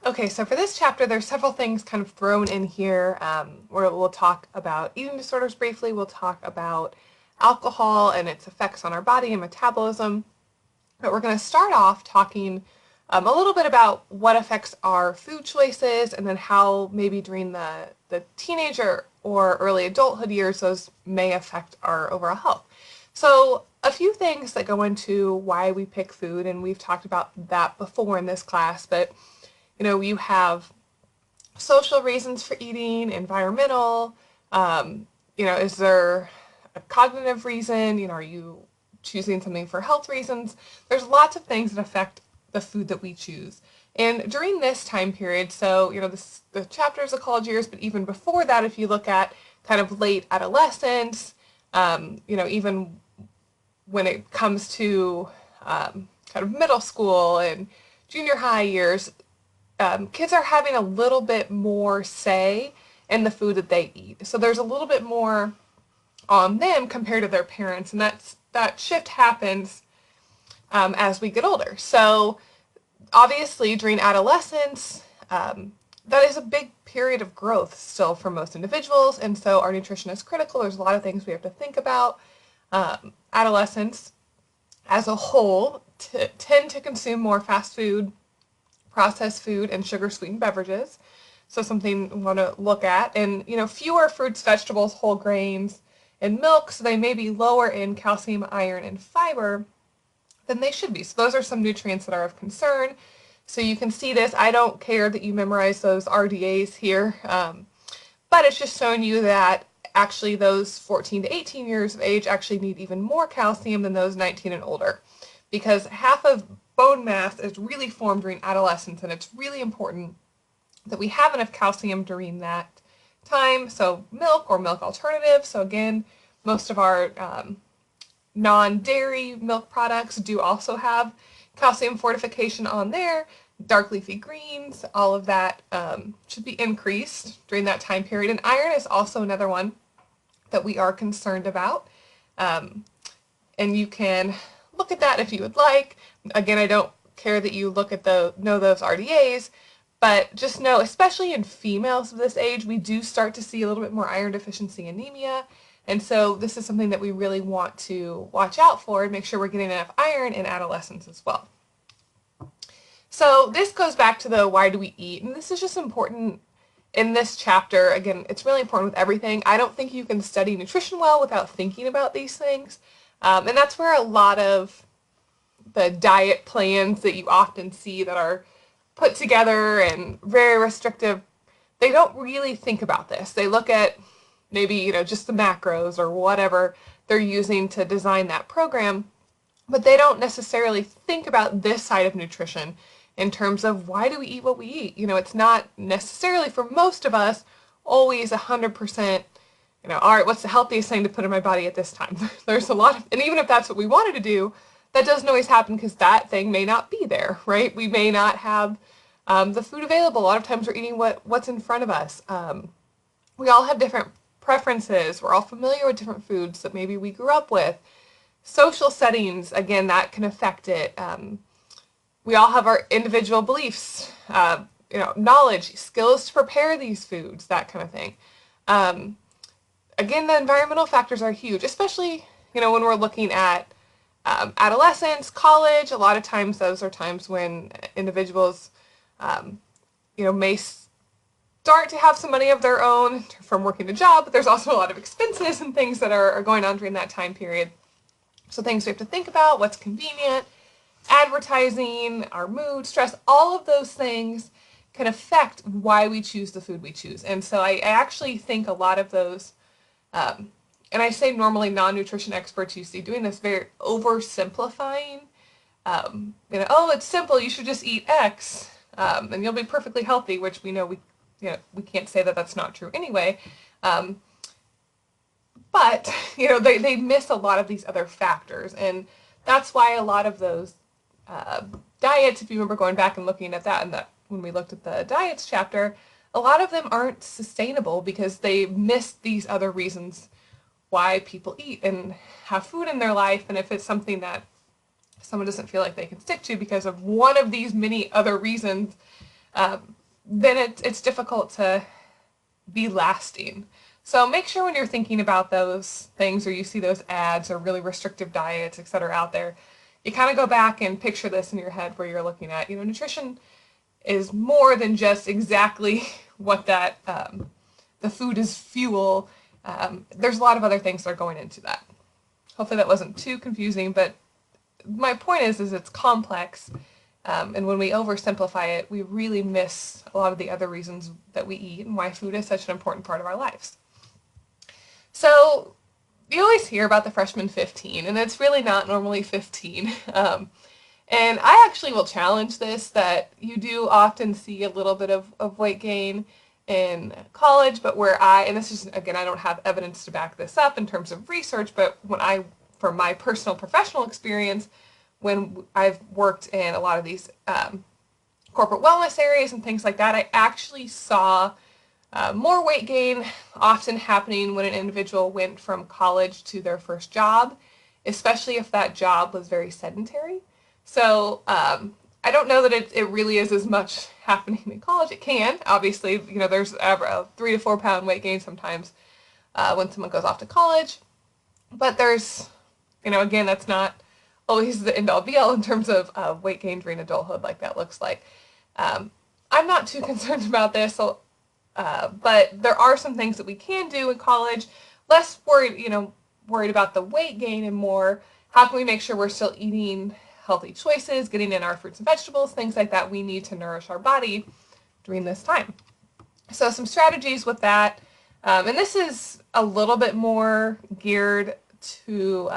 Okay, so for this chapter, there's several things kind of thrown in here where we'll talk about eating disorders briefly. We'll talk about alcohol and its effects on our body and metabolism. But we're going to start off talking a little bit about what affects our food choices and then how maybe during the teenager or early adulthood years those may affect our overall health. So a few things that go into why we pick food, and we've talked about that before in this class, but you have social reasons for eating, environmental, is there a cognitive reason, are you choosing something for health reasons? There's lots of things that affect the food that we choose. And during this time period, so, the chapters of college years, but even before that, if you look at kind of late adolescence, even when it comes to kind of middle school and junior high years, kids are having a little bit more say in the food that they eat. So there's a little bit more on them compared to their parents, and that shift happens as we get older. So obviously during adolescence, that is a big period of growth still for most individuals, and so our nutrition is critical. There's a lot of things we have to think about. Adolescents as a whole tend to consume more fast food, processed food, and sugar-sweetened beverages. So something we want to look at. And, fewer fruits, vegetables, whole grains, and milk, so they may be lower in calcium, iron, and fiber than they should be. So those are some nutrients that are of concern. So you can see this. I don't care that you memorize those RDAs here, but it's just showing you that actually those 14 to 18 years of age actually need even more calcium than those 19 and older, because half of bone mass is really formed during adolescence, and it's really important that we have enough calcium during that time. So milk or milk alternatives. So again, most of our non-dairy milk products do also have calcium fortification on there. Dark leafy greens, all of that should be increased during that time period. And iron is also another one that we are concerned about. And you can look at that if you would like. Again, I don't care that you look at know those RDAs, but just know, especially in females of this age, we do start to see a little bit more iron deficiency anemia. And so this is something that we really want to watch out for and make sure we're getting enough iron in adolescence as well. So this goes back to the why do we eat, and this is just important in this chapter. Again, it's really important with everything. I don't think you can study nutrition well without thinking about these things. And that's where a lot of the diet plans that you often see that are put together and very restrictive, they don't really think about this. They look at maybe, just the macros or whatever they're using to design that program, but they don't necessarily think about this side of nutrition in terms of why do we eat what we eat. It's not necessarily, for most of us, always 100%, all right, what's the healthiest thing to put in my body at this time? There's a lot of, and even if that's what we wanted to do, that doesn't always happen because that thing may not be there, right? We may not have the food available. A lot of times we're eating what's in front of us. We all have different preferences. We're all familiar with different foods that maybe we grew up with. Social settings, again, that can affect it. We all have our individual beliefs, knowledge, skills to prepare these foods, that kind of thing. Again, the environmental factors are huge, especially, when we're looking at adolescence, college. A lot of times those are times when individuals, may start to have some money of their own from working a job, but there's also a lot of expenses and things that are going on during that time period. So things we have to think about, what's convenient, advertising, our mood, stress, all of those things can affect why we choose the food we choose. And so I actually think a lot of those, and I say normally non-nutrition experts you see doing this very oversimplifying, oh, it's simple, you should just eat X, and you'll be perfectly healthy, which we know we can't say that that's not true anyway. But, they miss a lot of these other factors, and that's why a lot of those diets, if you remember going back and looking at that, and that when we looked at the diets chapter, a lot of them aren't sustainable because they miss these other reasons why people eat and have food in their life. And if it's something that someone doesn't feel like they can stick to because of one of these many other reasons, then it's difficult to be lasting. So make sure when you're thinking about those things or you see those ads or really restrictive diets, etc. out there, you kind of go back and picture this in your head where you're looking at, nutrition is more than just exactly what that, the food is fuel. There's a lot of other things that are going into that. Hopefully that wasn't too confusing, but my point is it's complex. And when we oversimplify it, we really miss a lot of the other reasons that we eat and why food is such an important part of our lives. So you always hear about the freshman 15, and it's really not normally 15. And I actually will challenge this, that you do often see a little bit of weight gain in college, but and this is, again, I don't have evidence to back this up in terms of research, but from my personal professional experience, when I've worked in a lot of these corporate wellness areas and things like that, I actually saw more weight gain often happening when an individual went from college to their first job, especially if that job was very sedentary. So I don't know that it really is as much happening in college. It can, obviously, there's a 3 to 4 pound weight gain sometimes when someone goes off to college, but there's, again, that's not always the end all be all in terms of weight gain during adulthood, like that looks like. I'm not too concerned about this, but there are some things that we can do in college, less worried about the weight gain and more, how can we make sure we're still eating healthy choices, getting in our fruits and vegetables, things like that we need to nourish our body during this time. So some strategies with that, and this is a little bit more geared to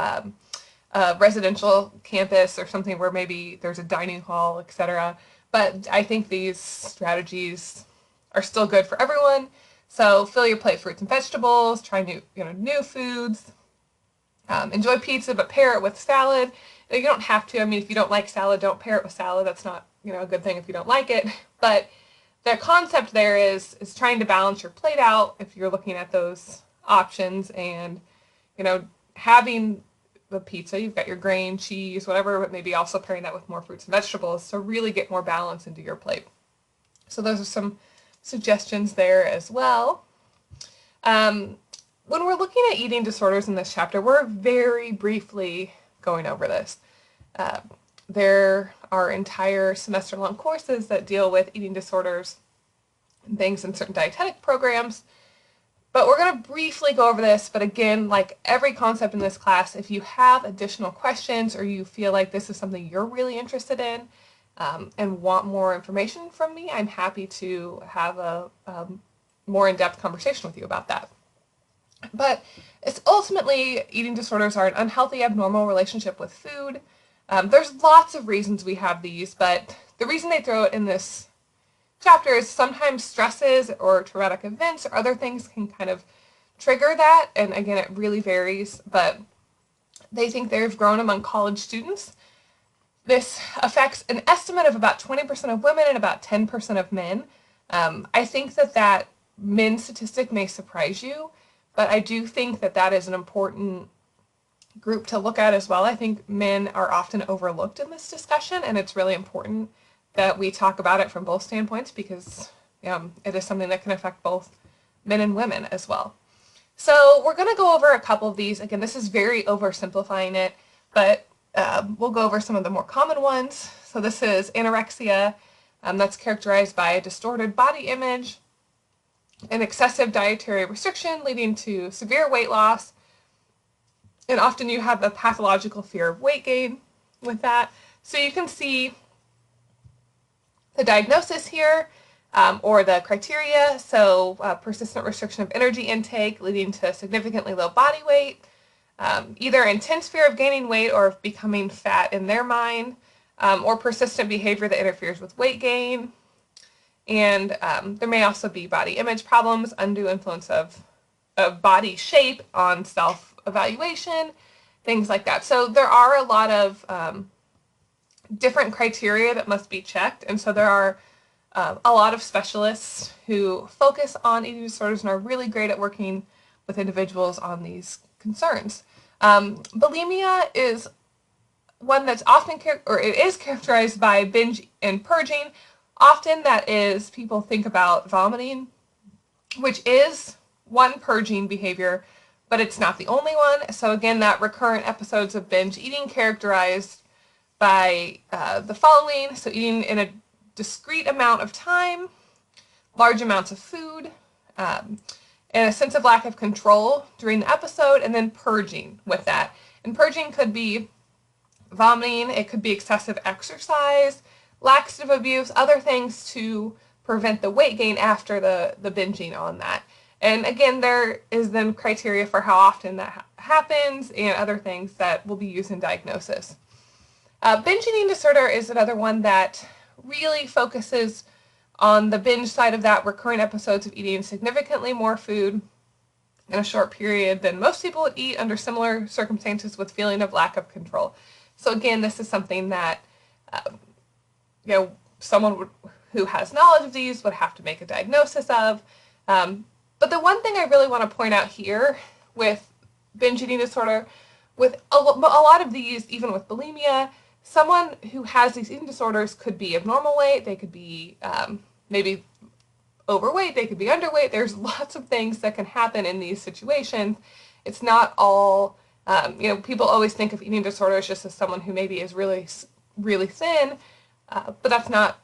a residential campus or something where maybe there's a dining hall, etc. But I think these strategies are still good for everyone. So fill your plate fruits and vegetables, try new foods, enjoy pizza, but pair it with salad. You don't have to. I mean, if you don't like salad, don't pair it with salad. That's not, a good thing if you don't like it. But the concept there is trying to balance your plate out if you're looking at those options, and, having the pizza, you've got your grain, cheese, whatever, but maybe also pairing that with more fruits and vegetables to really get more balance into your plate. So those are some suggestions there as well. When we're looking at eating disorders in this chapter, we're very briefly going over this. There are entire semester-long courses that deal with eating disorders and things in certain dietetic programs, but we're going to briefly go over this. But again, like every concept in this class, if you have additional questions or you feel like this is something you're really interested in and want more information from me, I'm happy to have a more in-depth conversation with you about that. But it's ultimately, eating disorders are an unhealthy, abnormal relationship with food. There's lots of reasons we have these, but the reason they throw it in this chapter is sometimes stresses or traumatic events or other things can kind of trigger that. And again, it really varies, but they think they've grown among college students. This affects an estimate of about 20% of women and about 10% of men. I think that men statistic may surprise you, but I do think that is an important group to look at as well. I think men are often overlooked in this discussion, and it's really important that we talk about it from both standpoints because it is something that can affect both men and women as well. So we're going to go over a couple of these. Again, this is very oversimplifying it, but we'll go over some of the more common ones. So this is anorexia. That's characterized by a distorted body image, an excessive dietary restriction leading to severe weight loss, and often you have a pathological fear of weight gain with that. So you can see the diagnosis here, or the criteria. So persistent restriction of energy intake leading to significantly low body weight, either intense fear of gaining weight or of becoming fat in their mind, or persistent behavior that interferes with weight gain. And there may also be body image problems, undue influence of body shape on self-evaluation, things like that. So there are a lot of different criteria that must be checked. And so there are a lot of specialists who focus on eating disorders and are really great at working with individuals on these concerns. Bulimia is one that's often, it is characterized by binge and purging, Often that is, people think about vomiting, which is one purging behavior, but it's not the only one. So again, that recurrent episodes of binge eating characterized by the following. So eating in a discrete amount of time, large amounts of food, and a sense of lack of control during the episode, and then purging with that. And purging could be vomiting, it could be excessive exercise, laxative abuse, other things to prevent the weight gain after the binging on that. And again, there is then criteria for how often that happens and other things that will be used in diagnosis. Binge eating disorder is another one that really focuses on the binge side of that, recurrent episodes of eating significantly more food in a short period than most people would eat under similar circumstances with feeling of lack of control. So again, this is something that someone who has knowledge of these would have to make a diagnosis of. But the one thing I really want to point out here with binge eating disorder, with a lot of these, even with bulimia, someone who has these eating disorders could be of normal weight, they could be maybe overweight, they could be underweight. There's lots of things that can happen in these situations. It's not all, people always think of eating disorders just as someone who maybe is really, really thin, but that's not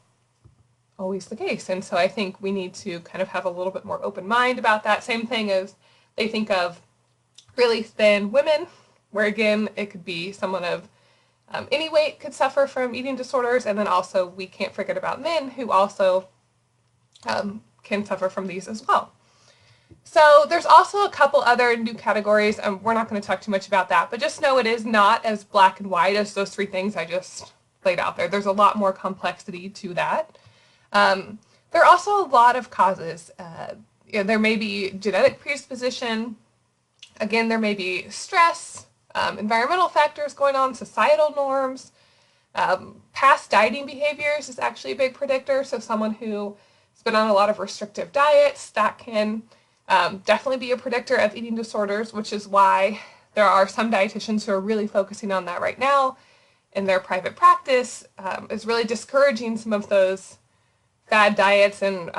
always the case. And so I think we need to kind of have a little bit more open mind about that. Same thing as they think of really thin women, where again, it could be someone of any weight could suffer from eating disorders, and then also we can't forget about men who also can suffer from these as well. So there's also a couple other new categories. We're not going to talk too much about that, but just know it is not as black and white as those three things I just laid out there. There's a lot more complexity to that. There are also a lot of causes. There may be genetic predisposition. Again, there may be stress, environmental factors going on, societal norms. Past dieting behaviors is actually a big predictor. So someone who's been on a lot of restrictive diets, that can definitely be a predictor of eating disorders, which is why there are some dietitians who are really focusing on that right now in their private practice, is really discouraging some of those fad diets and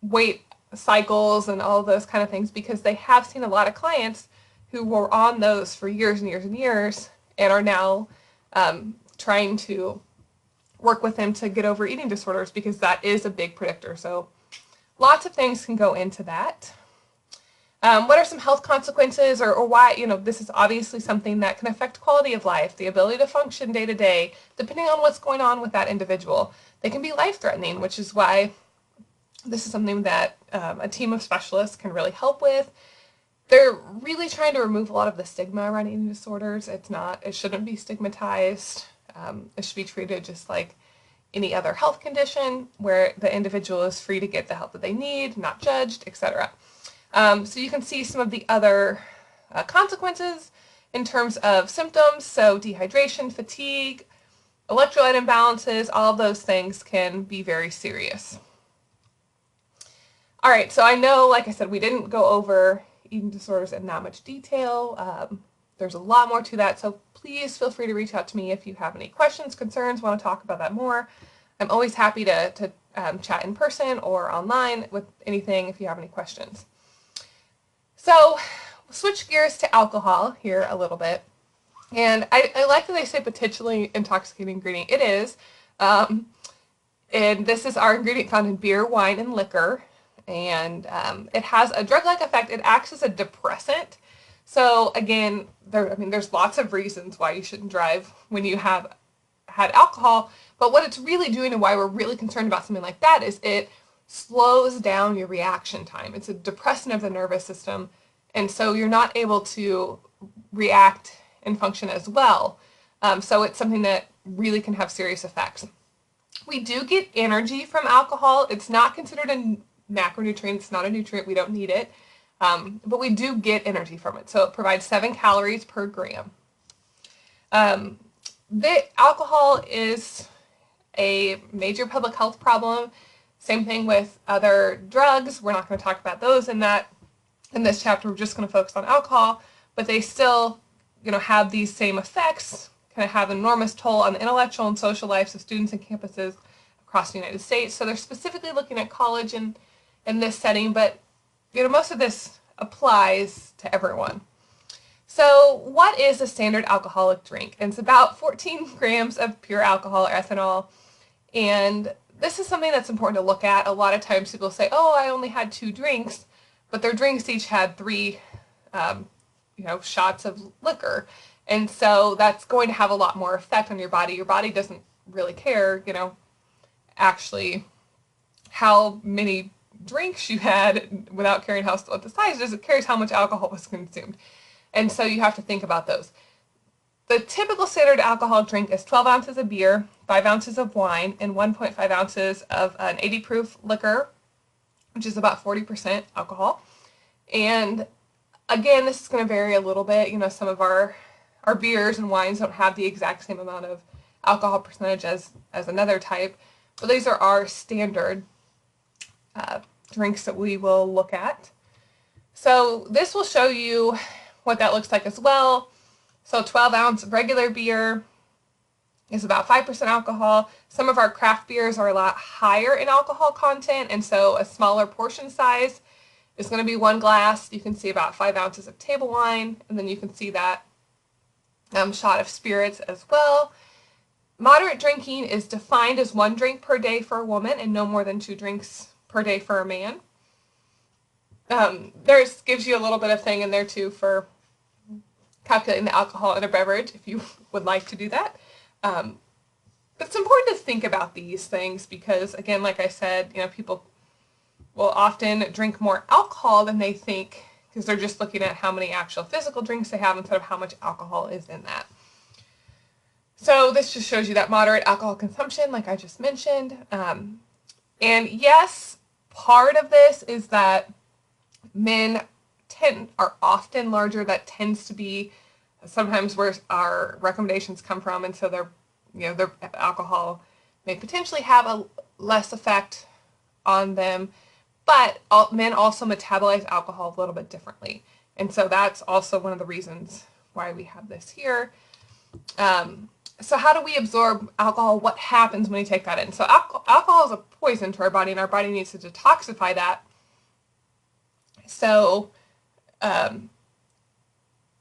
weight cycles and all of those kind of things, because they have seen a lot of clients who were on those for years and years and years and are now trying to work with them to get over eating disorders, because that is a big predictor. So lots of things can go into that. What are some health consequences, or why, this is obviously something that can affect quality of life, the ability to function day to day, depending on what's going on with that individual. They can be life-threatening, which is why this is something that a team of specialists can really help with. They're really trying to remove a lot of the stigma around eating disorders. It shouldn't be stigmatized. It should be treated just like any other health condition, where the individual is free to get the help that they need, not judged, etc. So you can see some of the other consequences in terms of symptoms. So dehydration, fatigue, electrolyte imbalances, all of those things can be very serious. All right, so I know, like I said, we didn't go over eating disorders in that much detail. There's a lot more to that, so please feel free to reach out to me if you have any questions, concerns, want to talk about that more. I'm always happy to chat in person or online with anything if you have any questions. So we'll switch gears to alcohol here a little bit. And I like that they say potentially intoxicating ingredient. It is. And this is our ingredient found in beer, wine, and liquor. And it has a drug-like effect. It acts as a depressant. So again, there's lots of reasons why you shouldn't drive when you have had alcohol. But what it's really doing, and why we're really concerned about something like that, is it slows down your reaction time. It's a depressant of the nervous system. And so you're not able to react and function as well. So it's something that really can have serious effects. We do get energy from alcohol. It's not considered a macronutrient. It's not a nutrient. We don't need it. But we do get energy from it. So it provides 7 calories per gram. The alcohol is a major public health problem. Same thing with other drugs. We're not going to talk about those in this chapter. We're just going to focus on alcohol, but they still, have these same effects, kind of have an enormous toll on the intellectual and social lives of students and campuses across the United States. So they're specifically looking at college in this setting, but most of this applies to everyone. So what is a standard alcoholic drink? And it's about 14 grams of pure alcohol or ethanol. And this is something that's important to look at. A lot of times people say, oh, I only had 2 drinks, but their drinks each had 3 shots of liquor. And so that's going to have a lot more effect on your body. Your body doesn't really care, actually how many drinks you had without caring what the size is. It cares how much alcohol was consumed. And so you have to think about those. The typical standard alcoholic drink is 12 ounces of beer, 5 ounces of wine, and 1.5 ounces of an 80 proof liquor, which is about 40% alcohol. And again, this is going to vary a little bit. Some of our beers and wines don't have the exact same amount of alcohol percentage as another type, but these are our standard drinks that we will look at. So this will show you what that looks like as well. So 12 ounce regular beer is about 5% alcohol. Some of our craft beers are a lot higher in alcohol content, and so a smaller portion size is going to be 1 glass. You can see about 5 ounces of table wine, and then you can see that shot of spirits as well. Moderate drinking is defined as 1 drink per day for a woman and no more than 2 drinks per day for a man. There's gives you a little bit of thing in there too for calculating the alcohol in a beverage if you would like to do that. But it's important to think about these things because, again, like I said, people will often drink more alcohol than they think because they're just looking at how many actual physical drinks they have instead of how much alcohol is in that. So this just shows you that moderate alcohol consumption, like I just mentioned. And yes, part of this is that men are often larger. That tends to be sometimes where our recommendations come from, and so their alcohol may potentially have a less effect on them. But men also metabolize alcohol a little bit differently, and so that's also one of the reasons why we have this here. So how do we absorb alcohol? What happens when we take that in? So alcohol is a poison to our body, and our body needs to detoxify that. So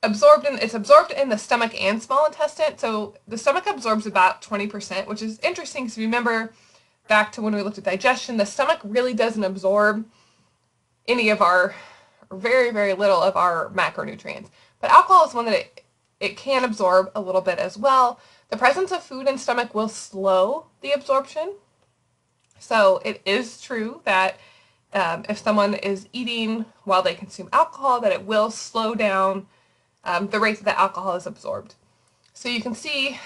it's absorbed in the stomach and small intestine. So the stomach absorbs about 20%, which is interesting because remember back to when we looked at digestion, the stomach really doesn't absorb any of our, or very, very little of our macronutrients. But alcohol is one that it can absorb a little bit as well. The presence of food in stomach will slow the absorption. So it is true that if someone is eating while they consume alcohol, that it will slow down the rate that the alcohol is absorbed. So you can see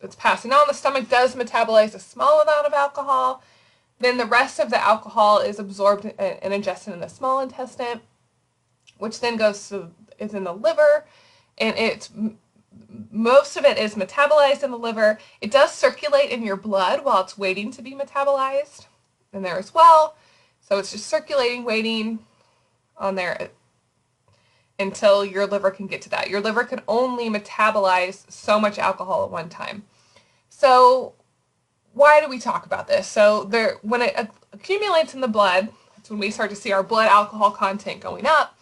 it's passing on. The stomach does metabolize a small amount of alcohol. Then the rest of the alcohol is absorbed and ingested in the small intestine, which then is in the liver, and most of it is metabolized in the liver. It does circulate in your blood while it's waiting to be metabolized in there as well. So it's just circulating, waiting on there until your liver can get to that. Your liver can only metabolize so much alcohol at one time. So why do we talk about this? So when it accumulates in the blood, that's when we start to see our blood alcohol content going up,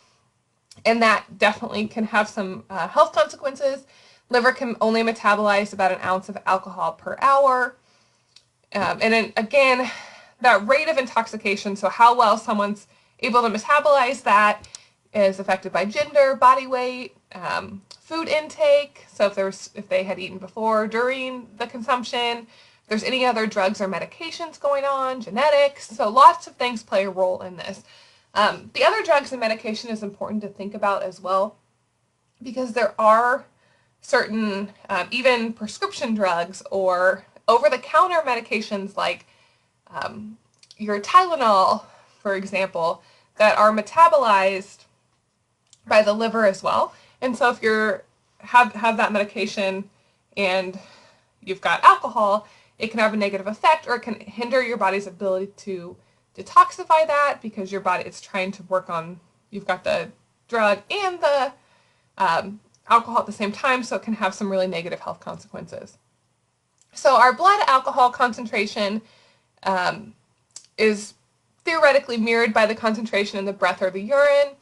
and that definitely can have some health consequences. Liver can only metabolize about 1 ounce of alcohol per hour. And then again, that rate of intoxication, so how well someone's able to metabolize that, is affected by gender, body weight, food intake. So if they had eaten before, during the consumption, if there's any other drugs or medications going on, genetics. So lots of things play a role in this. The other drugs and medication is important to think about as well, because there are certain even prescription drugs or over-the-counter medications like your Tylenol, for example, that are metabolized by the liver as well. And so if you have that medication and you've got alcohol, it can have a negative effect, or it can hinder your body's ability to detoxify that because your body is trying to work on, you've got the drug and the alcohol at the same time, so it can have some really negative health consequences. So our blood alcohol concentration is theoretically mirrored by the concentration in the breath or the urine.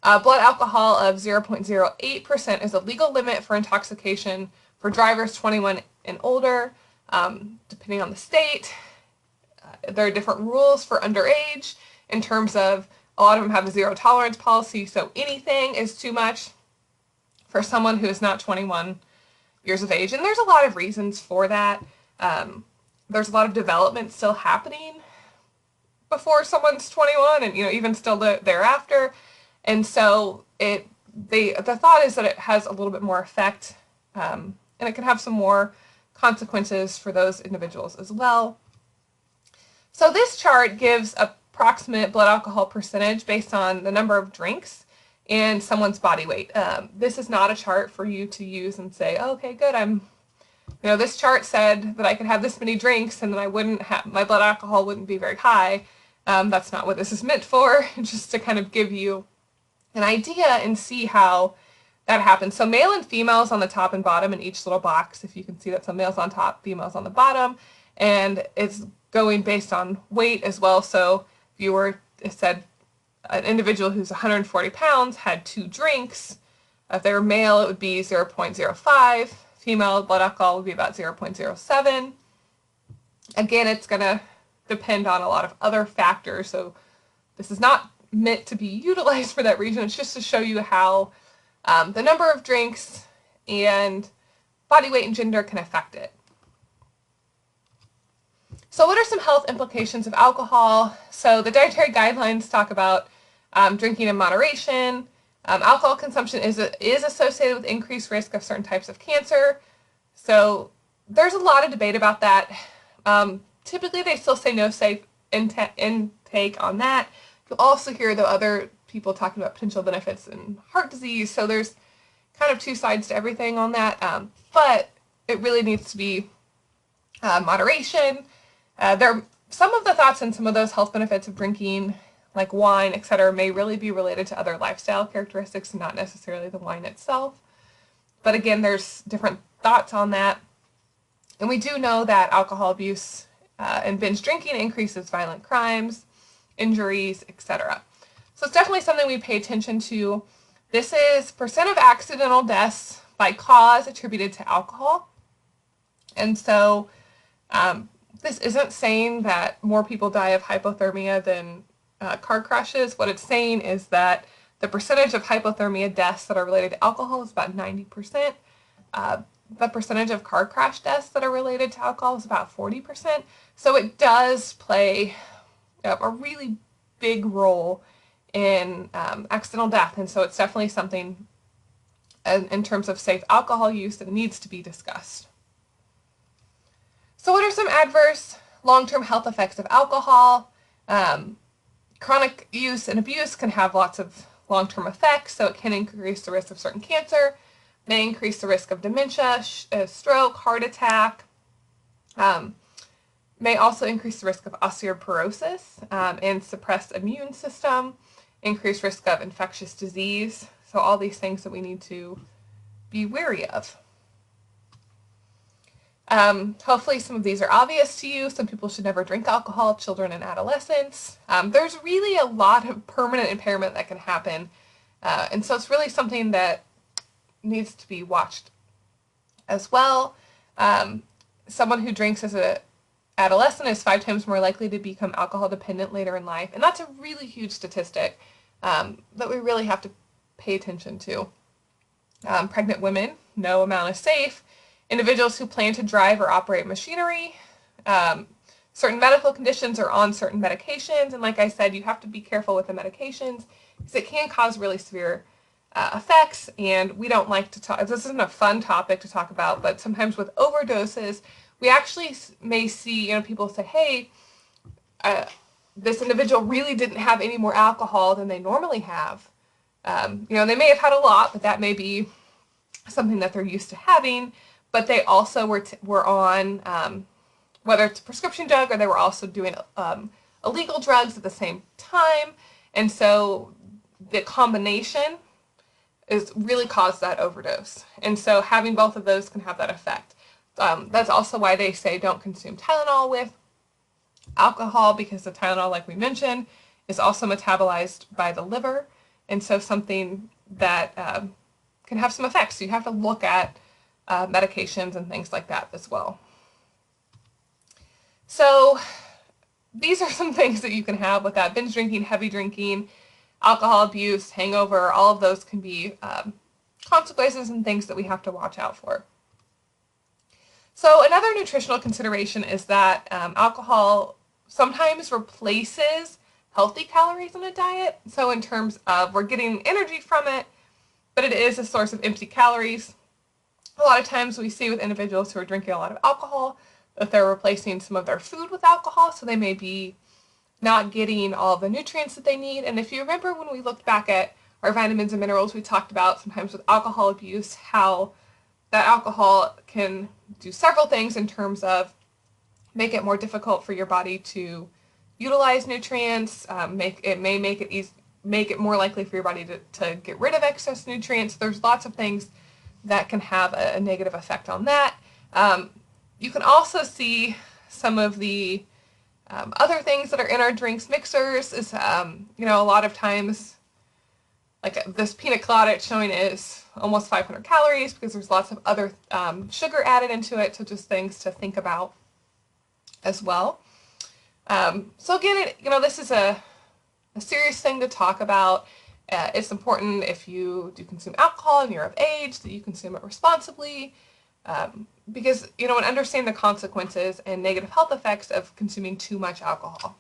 Blood alcohol of 0.08% is a legal limit for intoxication for drivers 21 and older, depending on the state. There are different rules for underage in terms of a lot of them have a zero tolerance policy, so anything is too much for someone who is not 21 years of age. And there's a lot of reasons for that. There's a lot of development still happening before someone's 21 and even still thereafter. And so the thought is that it has a little bit more effect, and it can have some more consequences for those individuals as well. So this chart gives approximate blood alcohol percentage based on the number of drinks and someone's body weight. This is not a chart for you to use and say, oh, okay, good, this chart said that I could have this many drinks and then my blood alcohol wouldn't be very high. That's not what this is meant for, just to kind of give you an idea and see how that happens. So male and females on the top and bottom in each little box, if you can see that, so males on top, females on the bottom, and it's going based on weight as well. So if it said an individual who's 140 pounds had 2 drinks, if they were male it would be 0.05, female blood alcohol would be about 0.07. Again, it's going to depend on a lot of other factors, so this is not meant to be utilized for that reason. It's just to show you how the number of drinks and body weight and gender can affect it. So what are some health implications of alcohol? So the dietary guidelines talk about drinking in moderation. Alcohol consumption is associated with increased risk of certain types of cancer. So there's a lot of debate about that. Typically they still say no safe intake on that. You'll also hear the other people talking about potential benefits in heart disease. So there's kind of 2 sides to everything on that. But it really needs to be moderation. Some of the thoughts and some of those health benefits of drinking, like wine, etc., may really be related to other lifestyle characteristics and not necessarily the wine itself. But again, there's different thoughts on that. And we do know that alcohol abuse and binge drinking increases violent crimes, injuries, etc. So it's definitely something we pay attention to. This is percent of accidental deaths by cause attributed to alcohol. And so this isn't saying that more people die of hypothermia than car crashes. What it's saying is that the percentage of hypothermia deaths that are related to alcohol is about 90%. The percentage of car crash deaths that are related to alcohol is about 40%. So it does play a really big role in accidental death. And so it's definitely something in terms of safe alcohol use that needs to be discussed. So what are some adverse long-term health effects of alcohol? Chronic use and abuse can have lots of long-term effects, so it can increase the risk of certain cancer, may increase the risk of dementia, stroke, heart attack, may also increase the risk of osteoporosis and suppressed immune system, increased risk of infectious disease. So all these things that we need to be wary of. Hopefully some of these are obvious to you. Some people should never drink alcohol, children and adolescents. There's really a lot of permanent impairment that can happen. And so it's really something that needs to be watched as well. Someone who drinks as an adolescent is 5 times more likely to become alcohol dependent later in life. And that's a really huge statistic that we really have to pay attention to. Pregnant women, no amount is safe. Individuals who plan to drive or operate machinery, certain medical conditions or on certain medications. And like I said, you have to be careful with the medications because it can cause really severe effects. And we don't like to talk, this isn't a fun topic to talk about, but sometimes with overdoses, we actually may see, people say, hey, this individual really didn't have any more alcohol than they normally have. They may have had a lot, but that may be something that they're used to having. But they also were on, whether it's a prescription drug or they were also doing illegal drugs at the same time. And so the combination is really caused that overdose. And so having both of those can have that effect. That's also why they say don't consume Tylenol with alcohol, because the Tylenol, like we mentioned, is also metabolized by the liver, and so something that can have some effects. So you have to look at medications and things like that as well. So these are some things that you can have with that: binge drinking, heavy drinking, alcohol abuse, hangover. All of those can be consequences and things that we have to watch out for. So another nutritional consideration is that alcohol sometimes replaces healthy calories in a diet. So in terms of we're getting energy from it, but it is a source of empty calories. A lot of times we see with individuals who are drinking a lot of alcohol that they're replacing some of their food with alcohol, so they may be not getting all the nutrients that they need. And if you remember when we looked back at our vitamins and minerals, we talked about sometimes with alcohol abuse how that alcohol can do several things in terms of make it more difficult for your body to utilize nutrients, make it more likely for your body to get rid of excess nutrients. There's lots of things that can have a negative effect on that. You can also see some of the other things that are in our drinks mixers is, a lot of times, like this pina colada it's showing is almost 500 calories because there's lots of other sugar added into it, so just things to think about as well. So again, this is a serious thing to talk about. It's important if you do consume alcohol and you're of age that you consume it responsibly, because and understand the consequences and negative health effects of consuming too much alcohol.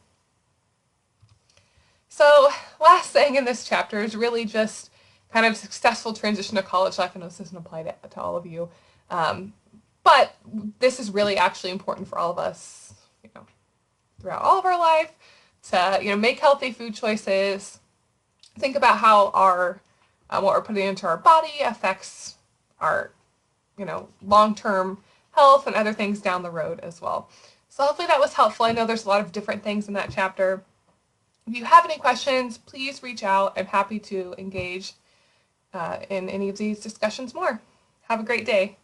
So last thing in this chapter is really just kind of successful transition to college life. I know this doesn't apply to all of you, but this is really actually important for all of us, throughout all of our life, to make healthy food choices. Think about how our what we're putting into our body affects our long-term health and other things down the road as well. So hopefully that was helpful. I know there's a lot of different things in that chapter. If you have any questions, please reach out. I'm happy to engage in any of these discussions more. Have a great day.